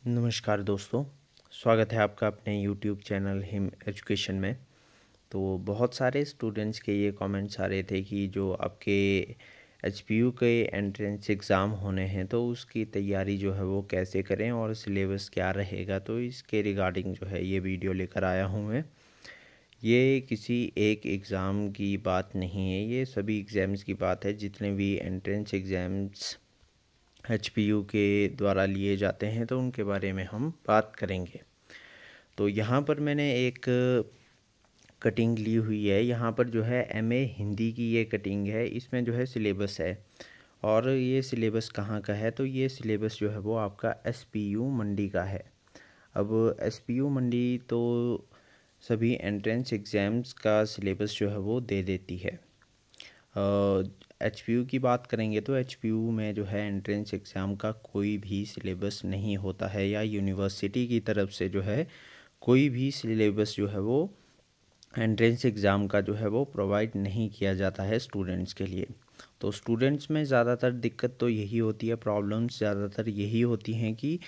नमस्कार दोस्तों, स्वागत है आपका अपने YouTube चैनल हिम एजुकेशन में। तो बहुत सारे स्टूडेंट्स के ये कमेंट्स आ रहे थे कि जो आपके एचपीयू के एंट्रेंस एग्ज़ाम होने हैं तो उसकी तैयारी जो है वो कैसे करें और सिलेबस क्या रहेगा। तो इसके रिगार्डिंग जो है ये वीडियो लेकर आया हूँ मैं। ये किसी एक एग्ज़ाम की बात नहीं है, ये सभी एग्ज़ाम्स की बात है। जितने भी एंट्रेंस एग्ज़ाम्स एचपीयू के द्वारा लिए जाते हैं तो उनके बारे में हम बात करेंगे। तो यहाँ पर मैंने एक कटिंग ली हुई है। यहाँ पर जो है एमए हिंदी की ये कटिंग है। इसमें जो है सिलेबस है और ये सिलेबस कहाँ का है, तो ये सिलेबस जो है वो आपका एसपीयू मंडी का है। अब एसपीयू मंडी तो सभी एंट्रेंस एग्ज़ाम्स का सिलेबस जो है वो दे देती है। एचपीयू की बात करेंगे तो एचपीयू में जो है एंट्रेंस एग्ज़ाम का कोई भी सिलेबस नहीं होता है, या यूनिवर्सिटी की तरफ से जो है कोई भी सिलेबस जो है वो एंट्रेंस एग्ज़ाम का जो है वो प्रोवाइड नहीं किया जाता है स्टूडेंट्स के लिए। तो स्टूडेंट्स में ज़्यादातर दिक्कत तो यही होती है, प्रॉब्लम्स ज़्यादातर यही होती हैं कि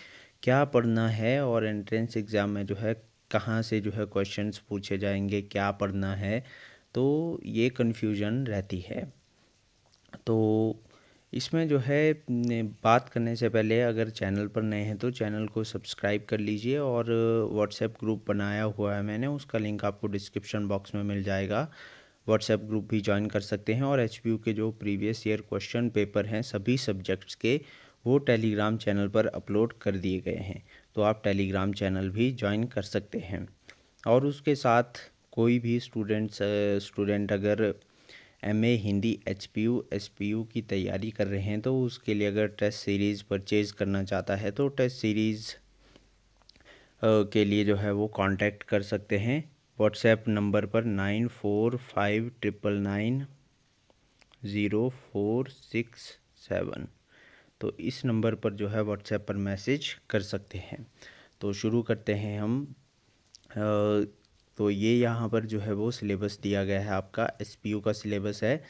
क्या पढ़ना है और एंट्रेंस एग्ज़ाम में जो है कहाँ से जो है क्वेश्चंस पूछे जाएंगे, क्या पढ़ना है। तो ये कन्फ्यूजन रहती है। तो इसमें जो है बात करने से पहले अगर चैनल पर नए हैं तो चैनल को सब्सक्राइब कर लीजिए, और व्हाट्सएप ग्रुप बनाया हुआ है मैंने, उसका लिंक आपको डिस्क्रिप्शन बॉक्स में मिल जाएगा। व्हाट्सएप ग्रुप भी ज्वाइन कर सकते हैं। और एचपीयू के जो प्रीवियस ईयर क्वेश्चन पेपर हैं सभी सब्जेक्ट्स के, वो टेलीग्राम चैनल पर अपलोड कर दिए गए हैं, तो आप टेलीग्राम चैनल भी ज्वाइन कर सकते हैं। और उसके साथ कोई भी स्टूडेंट अगर एमए हिंदी एचपीयू की तैयारी कर रहे हैं तो उसके लिए अगर टेस्ट सीरीज़ परचेज़ करना चाहता है तो टेस्ट सीरीज़ के लिए जो है वो कांटेक्ट कर सकते हैं व्हाट्सएप नंबर पर 9459990467। तो इस नंबर पर जो है व्हाट्सएप पर मैसेज कर सकते हैं। तो शुरू करते हैं हम। तो ये यहाँ पर जो है वो सिलेबस दिया गया है, आपका एसपीयू का सिलेबस है।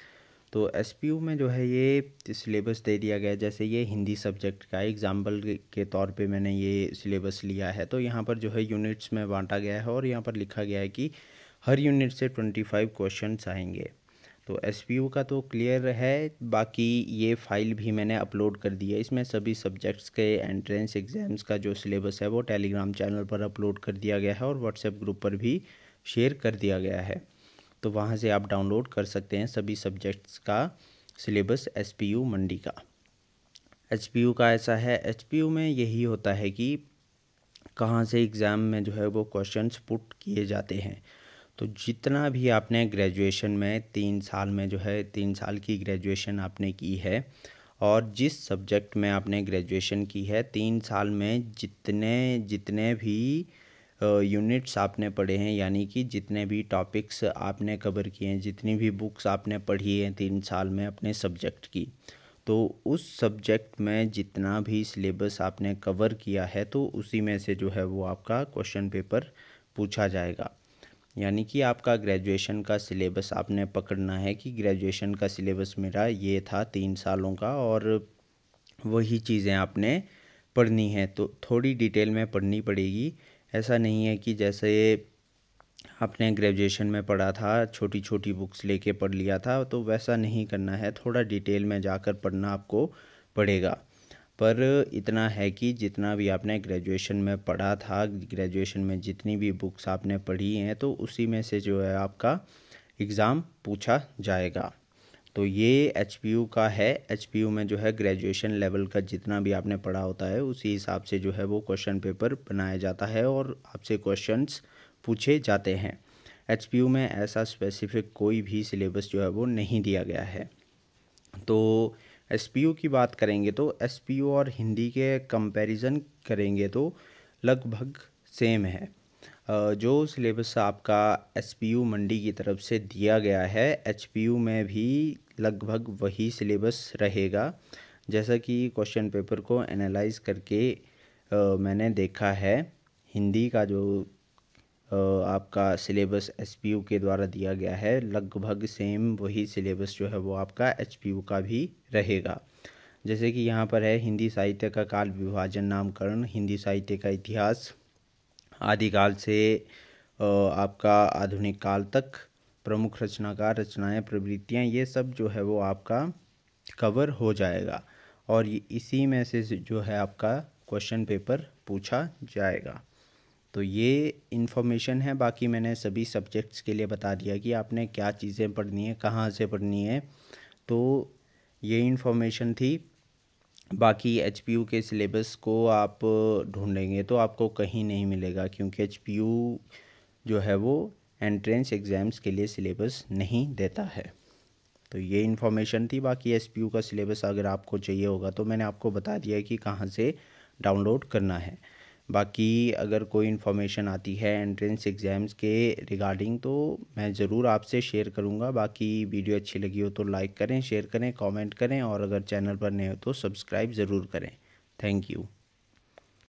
तो एसपीयू में जो है ये सिलेबस दे दिया गया है। जैसे ये हिंदी सब्जेक्ट का एग्जाम्पल के तौर पे मैंने ये सिलेबस लिया है। तो यहाँ पर जो है यूनिट्स में बांटा गया है और यहाँ पर लिखा गया है कि हर यूनिट से 25 क्वेश्चंस आएंगे। तो एसपीयू का तो क्लियर है। बाकी ये फाइल भी मैंने अपलोड कर दी है। इसमें सभी सब्जेक्ट्स के एंट्रेंस एग्ज़ाम्स का जो सिलेबस है वो टेलीग्राम चैनल पर अपलोड कर दिया गया है और व्हाट्सएप ग्रुप पर भी शेयर कर दिया गया है। तो वहाँ से आप डाउनलोड कर सकते हैं सभी सब्जेक्ट्स का सिलेबस एचपीयू मंडी का। एचपीयू का ऐसा है, एचपीयू में यही होता है कि कहाँ से एग्ज़ाम में जो है वो क्वेश्चंस पुट किए जाते हैं। तो जितना भी आपने ग्रेजुएशन में 3 साल में जो है 3 साल की ग्रेजुएशन आपने की है, और जिस सब्जेक्ट में आपने ग्रेजुएशन की है 3 साल में जितने जितने भी यूनिट्स आपने पढ़े हैं, यानी कि जितने भी टॉपिक्स आपने कवर किए हैं, जितनी भी बुक्स आपने पढ़ी हैं 3 साल में अपने सब्जेक्ट की, तो उस सब्जेक्ट में जितना भी सिलेबस आपने कवर किया है तो उसी में से जो है वो आपका क्वेश्चन पेपर पूछा जाएगा। यानी कि आपका ग्रेजुएशन का सिलेबस आपने पकड़ना है कि ग्रेजुएशन का सिलेबस मेरा ये था 3 सालों का, और वही चीज़ें आपने पढ़नी है। तो थोड़ी डिटेल में पढ़नी पड़ेगी। ऐसा नहीं है कि जैसे आपने ग्रेजुएशन में पढ़ा था, छोटी छोटी बुक्स लेके पढ़ लिया था, तो वैसा नहीं करना है। थोड़ा डिटेल में जाकर पढ़ना आपको पड़ेगा। पर इतना है कि जितना भी आपने ग्रेजुएशन में पढ़ा था, ग्रेजुएशन में जितनी भी बुक्स आपने पढ़ी हैं, तो उसी में से जो है आपका एग्ज़ाम पूछा जाएगा। तो ये एचपीयू का है। एचपीयू में जो है ग्रेजुएशन लेवल का जितना भी आपने पढ़ा होता है उसी हिसाब से जो है वो क्वेश्चन पेपर बनाया जाता है और आपसे क्वेश्चंस पूछे जाते हैं। एचपीयू में ऐसा स्पेसिफिक कोई भी सिलेबस जो है वो नहीं दिया गया है। तो एसपीयू की बात करेंगे तो एसपीयू और हिंदी के कंपैरिजन करेंगे तो लगभग सेम है। जो सिलेबस आपका एसपीयू मंडी की तरफ से दिया गया है, एचपीयू में भी लगभग वही सिलेबस रहेगा। जैसा कि क्वेश्चन पेपर को एनालाइज करके मैंने देखा है, हिंदी का जो आपका सिलेबस एचपीयू के द्वारा दिया गया है लगभग सेम वही सिलेबस जो है वो आपका एचपीयू का भी रहेगा। जैसे कि यहाँ पर है हिंदी साहित्य का काल विभाजन नामकरण, हिंदी साहित्य का इतिहास, आदिकाल से आपका आधुनिक काल तक, प्रमुख रचनाकार, रचनाएं, प्रवृत्तियाँ, ये सब जो है वो आपका कवर हो जाएगा और इसी में से जो है आपका क्वेश्चन पेपर पूछा जाएगा। तो ये इन्फॉर्मेशन है। बाकी मैंने सभी सब्जेक्ट्स के लिए बता दिया कि आपने क्या चीज़ें पढ़नी है, कहाँ से पढ़नी है। तो ये इन्फॉर्मेशन थी। बाकी एचपीयू के सिलेबस को आप ढूंढेंगे तो आपको कहीं नहीं मिलेगा, क्योंकि एचपीयू जो है वो एंट्रेंस एग्ज़ाम्स के लिए सिलेबस नहीं देता है। तो ये इन्फॉर्मेशन थी। बाकी एचपीयू का सिलेबस अगर आपको चाहिए होगा तो मैंने आपको बता दिया कि कहाँ से डाउनलोड करना है। बाकी अगर कोई इन्फॉर्मेशन आती है एंट्रेंस एग्ज़ाम्स के रिगार्डिंग तो मैं ज़रूर आपसे शेयर करूँगा। बाकी वीडियो अच्छी लगी हो तो लाइक करें, शेयर करें, कमेंट करें और अगर चैनल पर नए हो तो सब्सक्राइब ज़रूर करें। Thank you.